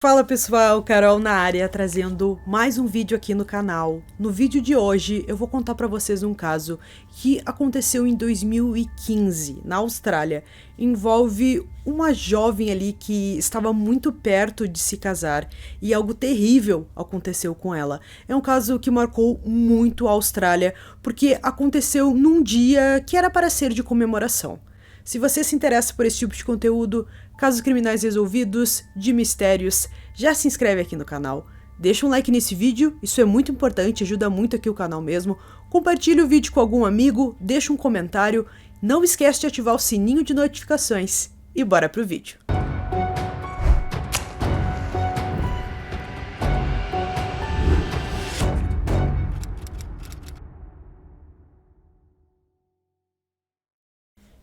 Fala pessoal, Carol na área, trazendo mais um vídeo aqui no canal. No vídeo de hoje eu vou contar pra vocês um caso que aconteceu em 2015, na Austrália. Envolve uma jovem ali que estava muito perto de se casar e algo terrível aconteceu com ela. É um caso que marcou muito a Austrália, porque aconteceu num dia que era para ser de comemoração. Se você se interessa por esse tipo de conteúdo, casos criminais resolvidos, de mistérios, já se inscreve aqui no canal. Deixa um like nesse vídeo, isso é muito importante, ajuda muito aqui o canal mesmo. Compartilhe o vídeo com algum amigo, deixa um comentário. Não esquece de ativar o sininho de notificações. E bora pro vídeo.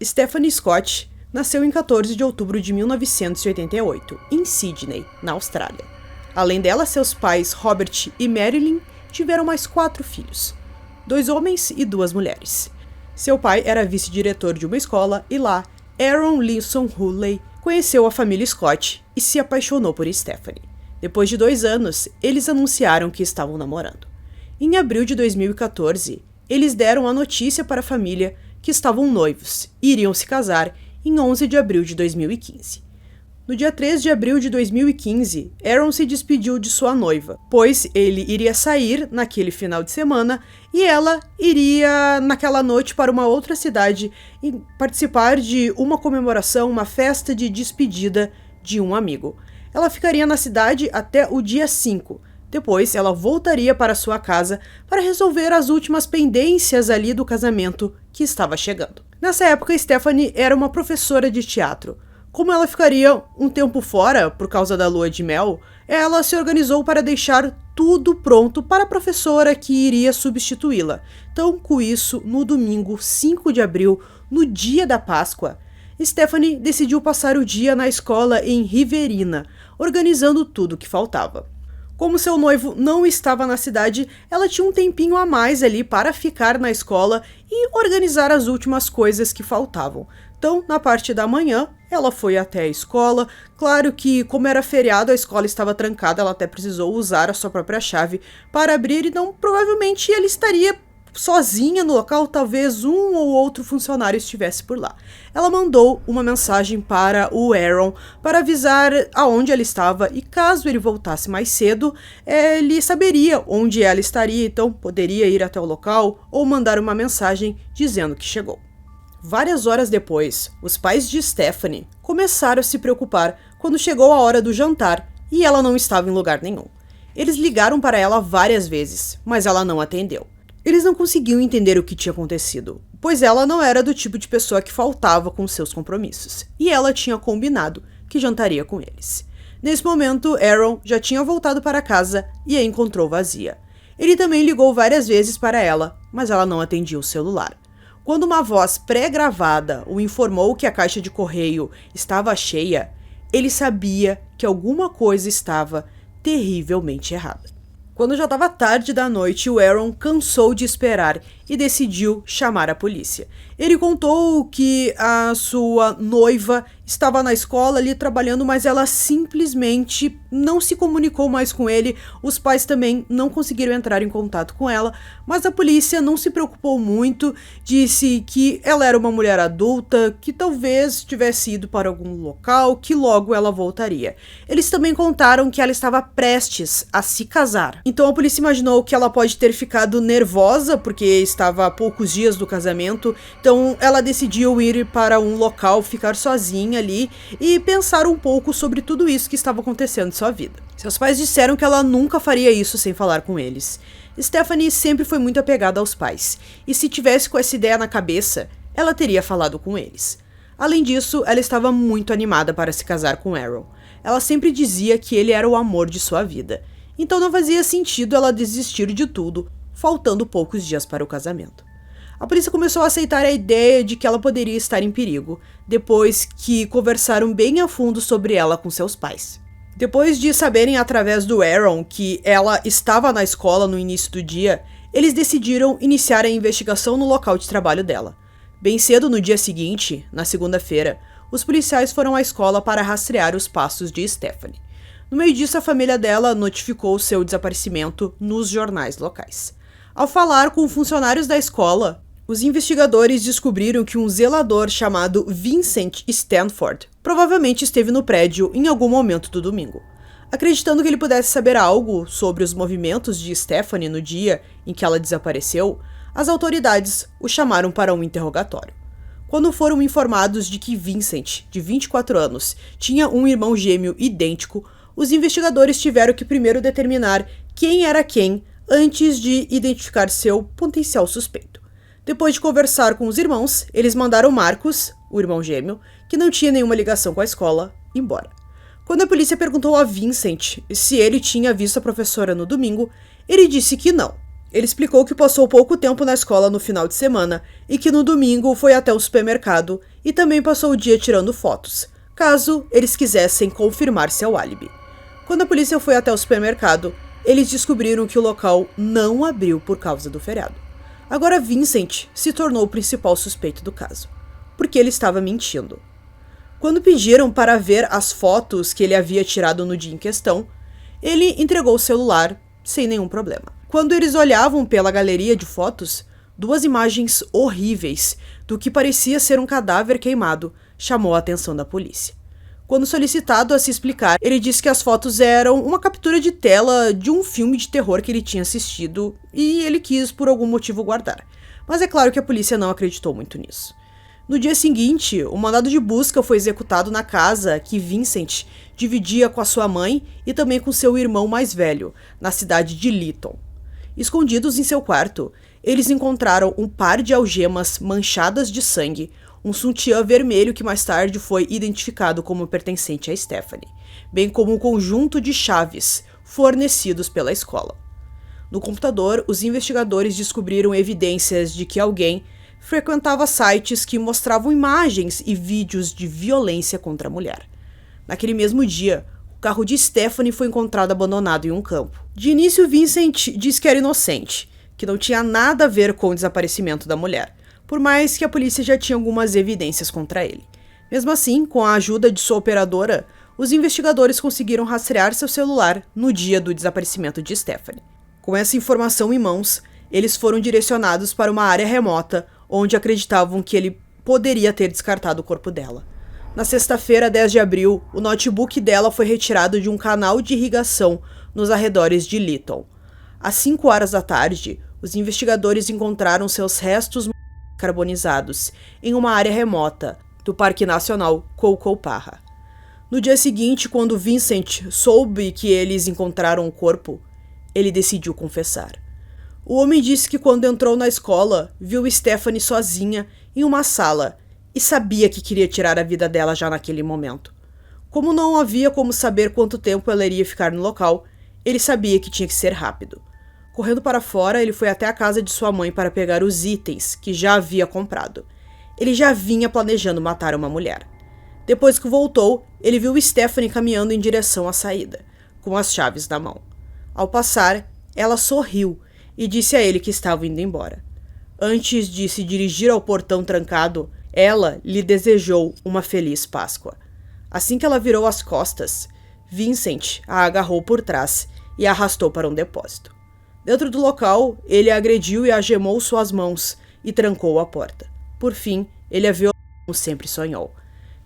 Stephanie Scott nasceu em 14 de outubro de 1988, em Sydney, na Austrália. Além dela, seus pais Robert e Marilyn tiveram mais 4 filhos, 2 homens e 2 mulheres. Seu pai era vice-diretor de uma escola e lá, Aaron Linson Hulley conheceu a família Scott e se apaixonou por Stephanie. Depois de 2 anos, eles anunciaram que estavam namorando. Em abril de 2014, eles deram a notícia para a família que estavam noivos e iriam se casar em 11 de abril de 2015. No dia 3 de abril de 2015, Aaron se despediu de sua noiva, pois ele iria sair naquele final de semana e ela iria naquela noite para uma outra cidade e participar de uma comemoração, uma festa de despedida de um amigo. Ela ficaria na cidade até o dia 5. Depois, ela voltaria para sua casa para resolver as últimas pendências ali do casamento que estava chegando. Nessa época, Stephanie era uma professora de teatro. Como ela ficaria um tempo fora por causa da lua de mel, ela se organizou para deixar tudo pronto para a professora que iria substituí-la. Então, com isso, no domingo 5 de abril, no dia da Páscoa, Stephanie decidiu passar o dia na escola em Riverina, organizando tudo o que faltava. Como seu noivo não estava na cidade, ela tinha um tempinho a mais ali para ficar na escola e organizar as últimas coisas que faltavam. Então, na parte da manhã, ela foi até a escola. Claro que, como era feriado, a escola estava trancada, ela até precisou usar a sua própria chave para abrir, então provavelmente ela estaria sozinha no local, talvez um ou outro funcionário estivesse por lá. Ela mandou uma mensagem para o Aaron para avisar aonde ela estava e caso ele voltasse mais cedo, ele saberia onde ela estaria, então poderia ir até o local ou mandar uma mensagem dizendo que chegou. Várias horas depois, os pais de Stephanie começaram a se preocupar quando chegou a hora do jantar e ela não estava em lugar nenhum. Eles ligaram para ela várias vezes, mas ela não atendeu. Eles não conseguiam entender o que tinha acontecido, pois ela não era do tipo de pessoa que faltava com seus compromissos, e ela tinha combinado que jantaria com eles. Nesse momento, Aaron já tinha voltado para casa e a encontrou vazia. Ele também ligou várias vezes para ela, mas ela não atendia o celular. Quando uma voz pré-gravada o informou que a caixa de correio estava cheia, ele sabia que alguma coisa estava terrivelmente errada. Quando já estava tarde da noite, o Aaron cansou de esperar e decidiu chamar a polícia. Ele contou que a sua noiva estava na escola ali trabalhando, mas ela simplesmente não se comunicou mais com ele. Os pais também não conseguiram entrar em contato com ela, mas a polícia não se preocupou muito, disse que ela era uma mulher adulta, que talvez tivesse ido para algum local, que logo ela voltaria. Eles também contaram que ela estava prestes a se casar. Então a polícia imaginou que ela pode ter ficado nervosa, porque estava há poucos dias do casamento, então ela decidiu ir para um local, ficar sozinha ali e pensar um pouco sobre tudo isso que estava acontecendo em sua vida. Seus pais disseram que ela nunca faria isso sem falar com eles. Stephanie sempre foi muito apegada aos pais, e se tivesse com essa ideia na cabeça, ela teria falado com eles. Além disso, ela estava muito animada para se casar com Aaron. Ela sempre dizia que ele era o amor de sua vida, então não fazia sentido ela desistir de tudo, faltando poucos dias para o casamento. A polícia começou a aceitar a ideia de que ela poderia estar em perigo, depois que conversaram bem a fundo sobre ela com seus pais. Depois de saberem através do Aaron que ela estava na escola no início do dia, eles decidiram iniciar a investigação no local de trabalho dela. Bem cedo no dia seguinte, na segunda-feira, os policiais foram à escola para rastrear os passos de Stephanie. No meio disso, a família dela notificou seu desaparecimento nos jornais locais. Ao falar com funcionários da escola, os investigadores descobriram que um zelador chamado Vincent Stanford provavelmente esteve no prédio em algum momento do domingo. Acreditando que ele pudesse saber algo sobre os movimentos de Stephanie no dia em que ela desapareceu, as autoridades o chamaram para um interrogatório. Quando foram informados de que Vincent, de 24 anos, tinha um irmão gêmeo idêntico, os investigadores tiveram que primeiro determinar quem era quem antes de identificar seu potencial suspeito. Depois de conversar com os irmãos, eles mandaram Marcus, o irmão gêmeo, que não tinha nenhuma ligação com a escola, embora. Quando a polícia perguntou a Vincent se ele tinha visto a professora no domingo, ele disse que não. Ele explicou que passou pouco tempo na escola no final de semana e que no domingo foi até o supermercado e também passou o dia tirando fotos, caso eles quisessem confirmar seu álibi. Quando a polícia foi até o supermercado, eles descobriram que o local não abriu por causa do feriado. Agora Vincent se tornou o principal suspeito do caso, porque ele estava mentindo. Quando pediram para ver as fotos que ele havia tirado no dia em questão, ele entregou o celular sem nenhum problema. Quando eles olhavam pela galeria de fotos, duas imagens horríveis do que parecia ser um cadáver queimado chamou a atenção da polícia. Quando solicitado a se explicar, ele disse que as fotos eram uma captura de tela de um filme de terror que ele tinha assistido e ele quis por algum motivo guardar. Mas é claro que a polícia não acreditou muito nisso. No dia seguinte, o mandado de busca foi executado na casa que Vincent dividia com a sua mãe e também com seu irmão mais velho, na cidade de Lytton. Escondidos em seu quarto, eles encontraram um par de algemas manchadas de sangue, um sutiã vermelho que mais tarde foi identificado como pertencente a Stephanie, bem como um conjunto de chaves fornecidos pela escola. No computador, os investigadores descobriram evidências de que alguém frequentava sites que mostravam imagens e vídeos de violência contra a mulher. Naquele mesmo dia, o carro de Stephanie foi encontrado abandonado em um campo. De início, Vincent disse que era inocente, que não tinha nada a ver com o desaparecimento da mulher, por mais que a polícia já tinha algumas evidências contra ele. Mesmo assim, com a ajuda de sua operadora, os investigadores conseguiram rastrear seu celular no dia do desaparecimento de Stephanie. Com essa informação em mãos, eles foram direcionados para uma área remota, onde acreditavam que ele poderia ter descartado o corpo dela. Na sexta-feira, 10 de abril, o notebook dela foi retirado de um canal de irrigação nos arredores de Lytton. Às 5 horas da tarde, os investigadores encontraram seus restos carbonizados em uma área remota do Parque Nacional Coco-Parra. No dia seguinte, quando Vincent soube que eles encontraram o corpo, ele decidiu confessar. O homem disse que quando entrou na escola, viu Stephanie sozinha em uma sala e sabia que queria tirar a vida dela já naquele momento. Como não havia como saber quanto tempo ela iria ficar no local, ele sabia que tinha que ser rápido. Correndo para fora, ele foi até a casa de sua mãe para pegar os itens que já havia comprado. Ele já vinha planejando matar uma mulher. Depois que voltou, ele viu Stephanie caminhando em direção à saída, com as chaves na mão. Ao passar, ela sorriu e disse a ele que estava indo embora. Antes de se dirigir ao portão trancado, ela lhe desejou uma feliz Páscoa. Assim que ela virou as costas, Vincent a agarrou por trás e a arrastou para um depósito. Dentro do local, ele a agrediu e algemou suas mãos e trancou a porta. Por fim, ele a violou como sempre sonhou.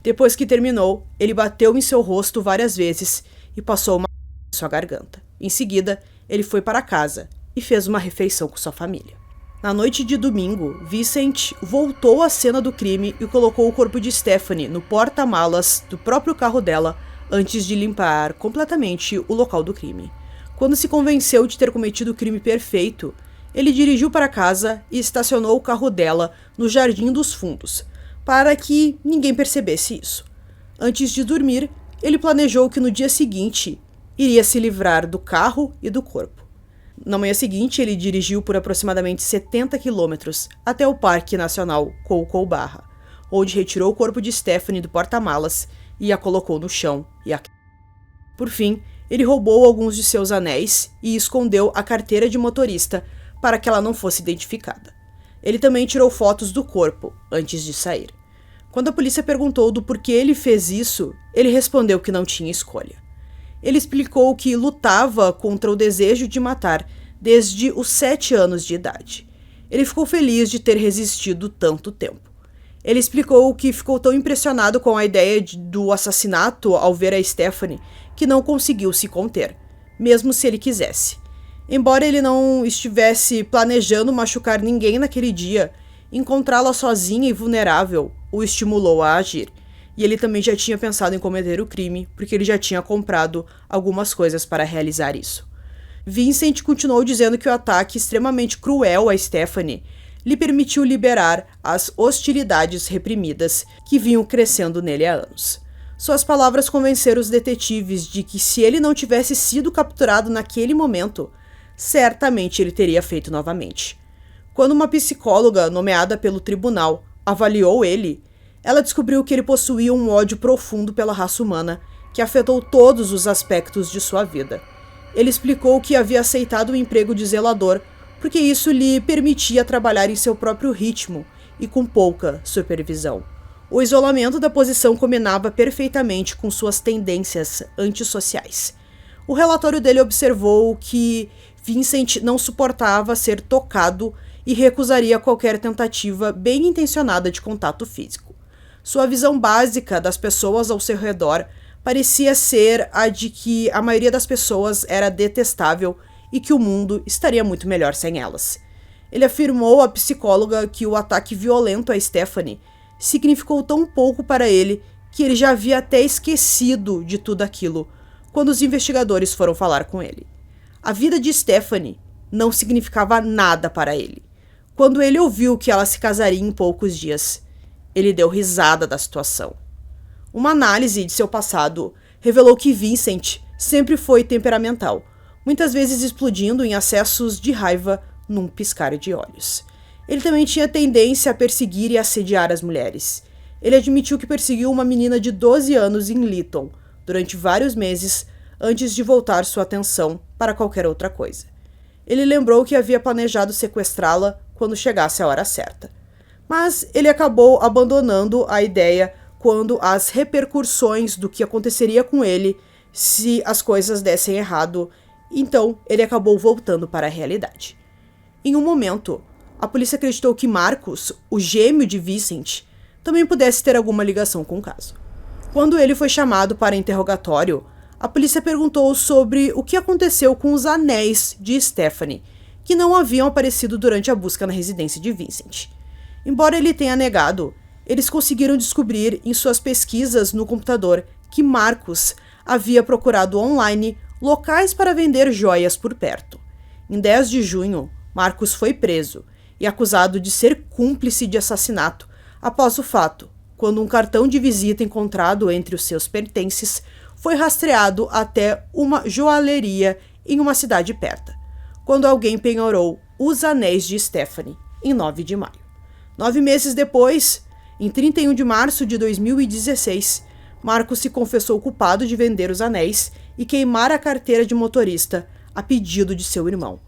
Depois que terminou, ele bateu em seu rosto várias vezes e passou uma em sua garganta. Em seguida, ele foi para casa e fez uma refeição com sua família. Na noite de domingo, Vincent voltou à cena do crime e colocou o corpo de Stephanie no porta-malas do próprio carro dela antes de limpar completamente o local do crime. Quando se convenceu de ter cometido o crime perfeito, ele dirigiu para casa e estacionou o carro dela no Jardim dos Fundos, para que ninguém percebesse isso. Antes de dormir, ele planejou que no dia seguinte iria se livrar do carro e do corpo. Na manhã seguinte, ele dirigiu por aproximadamente 70 quilômetros até o Parque Nacional Coco-Parra, onde retirou o corpo de Stephanie do porta-malas e a colocou no chão e a... Por fim, ele roubou alguns de seus anéis e escondeu a carteira de motorista para que ela não fosse identificada. Ele também tirou fotos do corpo antes de sair. Quando a polícia perguntou do porquê ele fez isso, ele respondeu que não tinha escolha. Ele explicou que lutava contra o desejo de matar desde os 7 anos de idade. Ele ficou feliz de ter resistido tanto tempo. Ele explicou que ficou tão impressionado com a ideia do assassinato ao ver a Stephanie que não conseguiu se conter, mesmo se ele quisesse. Embora ele não estivesse planejando machucar ninguém naquele dia, encontrá-la sozinha e vulnerável o estimulou a agir. E ele também já tinha pensado em cometer o crime, porque ele já tinha comprado algumas coisas para realizar isso. Vincent continuou dizendo que o ataque extremamente cruel a Stephanie lhe permitiu liberar as hostilidades reprimidas que vinham crescendo nele há anos. Suas palavras convenceram os detetives de que se ele não tivesse sido capturado naquele momento, certamente ele teria feito novamente. Quando uma psicóloga nomeada pelo tribunal avaliou ele, ela descobriu que ele possuía um ódio profundo pela raça humana que afetou todos os aspectos de sua vida. Ele explicou que havia aceitado o emprego de zelador porque isso lhe permitia trabalhar em seu próprio ritmo e com pouca supervisão. O isolamento da posição combinava perfeitamente com suas tendências antissociais. O relatório dele observou que Vincent não suportava ser tocado e recusaria qualquer tentativa bem intencionada de contato físico. Sua visão básica das pessoas ao seu redor parecia ser a de que a maioria das pessoas era detestável e que o mundo estaria muito melhor sem elas. Ele afirmou à psicóloga que o ataque violento a Stephanie significou tão pouco para ele que ele já havia até esquecido de tudo aquilo quando os investigadores foram falar com ele. A vida de Stephanie não significava nada para ele. Quando ele ouviu que ela se casaria em poucos dias, ele deu risada da situação. Uma análise de seu passado revelou que Vincent sempre foi temperamental, muitas vezes explodindo em acessos de raiva num piscar de olhos. Ele também tinha tendência a perseguir e assediar as mulheres. Ele admitiu que perseguiu uma menina de 12 anos em Lytton durante vários meses antes de voltar sua atenção para qualquer outra coisa. Ele lembrou que havia planejado sequestrá-la quando chegasse a hora certa. Mas ele acabou abandonando a ideia quando as repercussões do que aconteceria com ele se as coisas dessem errado. Então, ele acabou voltando para a realidade. Em um momento, a polícia acreditou que Marcus, o gêmeo de Vincent, também pudesse ter alguma ligação com o caso. Quando ele foi chamado para interrogatório, a polícia perguntou sobre o que aconteceu com os anéis de Stephanie, que não haviam aparecido durante a busca na residência de Vincent. Embora ele tenha negado, eles conseguiram descobrir em suas pesquisas no computador que Marcus havia procurado online locais para vender joias por perto. Em 10 de junho, Marcus foi preso e acusado de ser cúmplice de assassinato após o fato, quando um cartão de visita encontrado entre os seus pertences foi rastreado até uma joalheria em uma cidade perto, quando alguém penhorou os anéis de Stephanie em 9 de maio. 9 meses depois, em 31 de março de 2016, Marcus se confessou culpado de vender os anéis e queimar a carteira de motorista a pedido de seu irmão,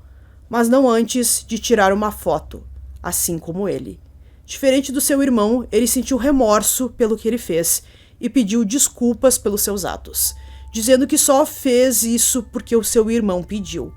mas não antes de tirar uma foto, assim como ele. Diferente do seu irmão, ele sentiu remorso pelo que ele fez e pediu desculpas pelos seus atos, dizendo que só fez isso porque o seu irmão pediu.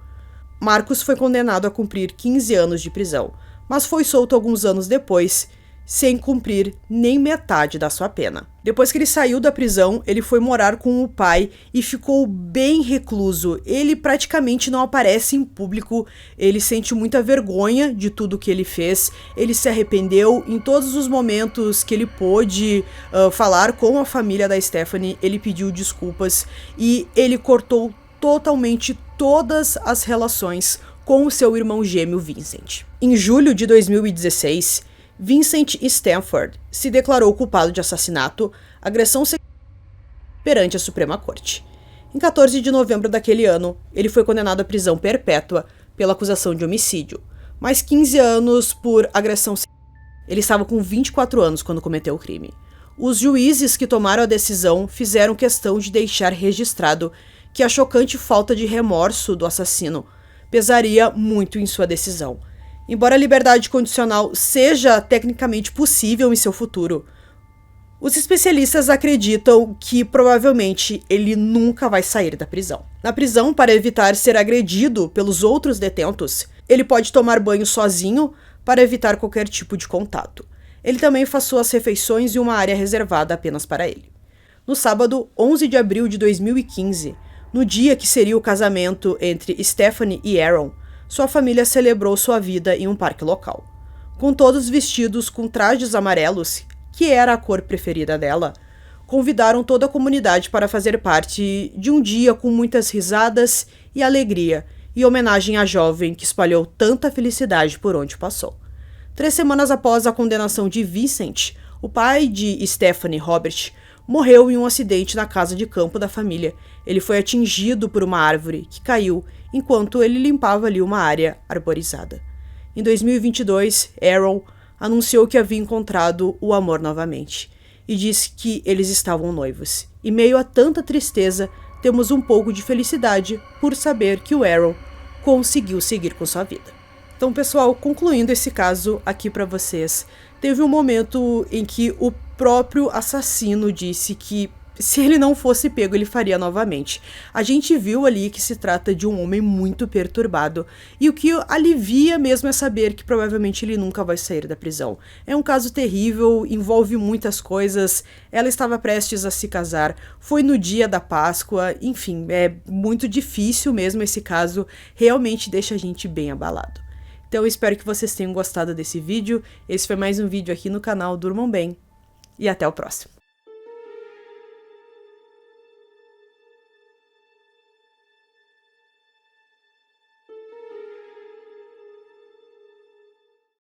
Marcus foi condenado a cumprir 15 anos de prisão, mas foi solto alguns anos depois, sem cumprir nem metade da sua pena. Depois que ele saiu da prisão, ele foi morar com o pai e ficou bem recluso. Ele praticamente não aparece em público, ele sente muita vergonha de tudo que ele fez, ele se arrependeu em todos os momentos que ele pôde falar com a família da Stephanie, ele pediu desculpas e ele cortou totalmente todas as relações com o seu irmão gêmeo Vincent. Em julho de 2016, Vincent Stanford se declarou culpado de assassinato, agressão sexual perante a Suprema Corte. Em 14 de novembro daquele ano, ele foi condenado à prisão perpétua pela acusação de homicídio, mais 15 anos por agressão sexual. Ele estava com 24 anos quando cometeu o crime. Os juízes que tomaram a decisão fizeram questão de deixar registrado que a chocante falta de remorso do assassino pesaria muito em sua decisão. Embora a liberdade condicional seja tecnicamente possível em seu futuro, Os especialistas acreditam que provavelmente ele nunca vai sair da prisão. Na prisão, para evitar ser agredido pelos outros detentos, ele pode tomar banho sozinho para evitar qualquer tipo de contato. Ele também faz suas refeições em uma área reservada apenas para ele. No sábado, 11 de abril de 2015, no dia que seria o casamento entre Stephanie e Aaron, sua família celebrou sua vida em um parque local. Com todos vestidos com trajes amarelos, que era a cor preferida dela, convidaram toda a comunidade para fazer parte de um dia com muitas risadas e alegria, em homenagem à jovem que espalhou tanta felicidade por onde passou. 3 semanas após a condenação de Vincent, o pai de Stephanie, Robert, morreu em um acidente na casa de campo da família. Ele foi atingido por uma árvore que caiu enquanto ele limpava ali uma área arborizada. Em 2022, Aaron anunciou que havia encontrado o amor novamente e disse que eles estavam noivos. Em meio a tanta tristeza, temos um pouco de felicidade por saber que o Aaron conseguiu seguir com sua vida. Então, pessoal, concluindo esse caso aqui para vocês, teve um momento em que o próprio assassino disse que se ele não fosse pego, ele faria novamente. A gente viu ali que se trata de um homem muito perturbado, e o que alivia mesmo é saber que provavelmente ele nunca vai sair da prisão. É um caso terrível, envolve muitas coisas, ela estava prestes a se casar, foi no dia da Páscoa, enfim, é muito difícil mesmo esse caso, realmente deixa a gente bem abalado. Então eu espero que vocês tenham gostado desse vídeo, esse foi mais um vídeo aqui no canal Durmam Bem, e até o próximo.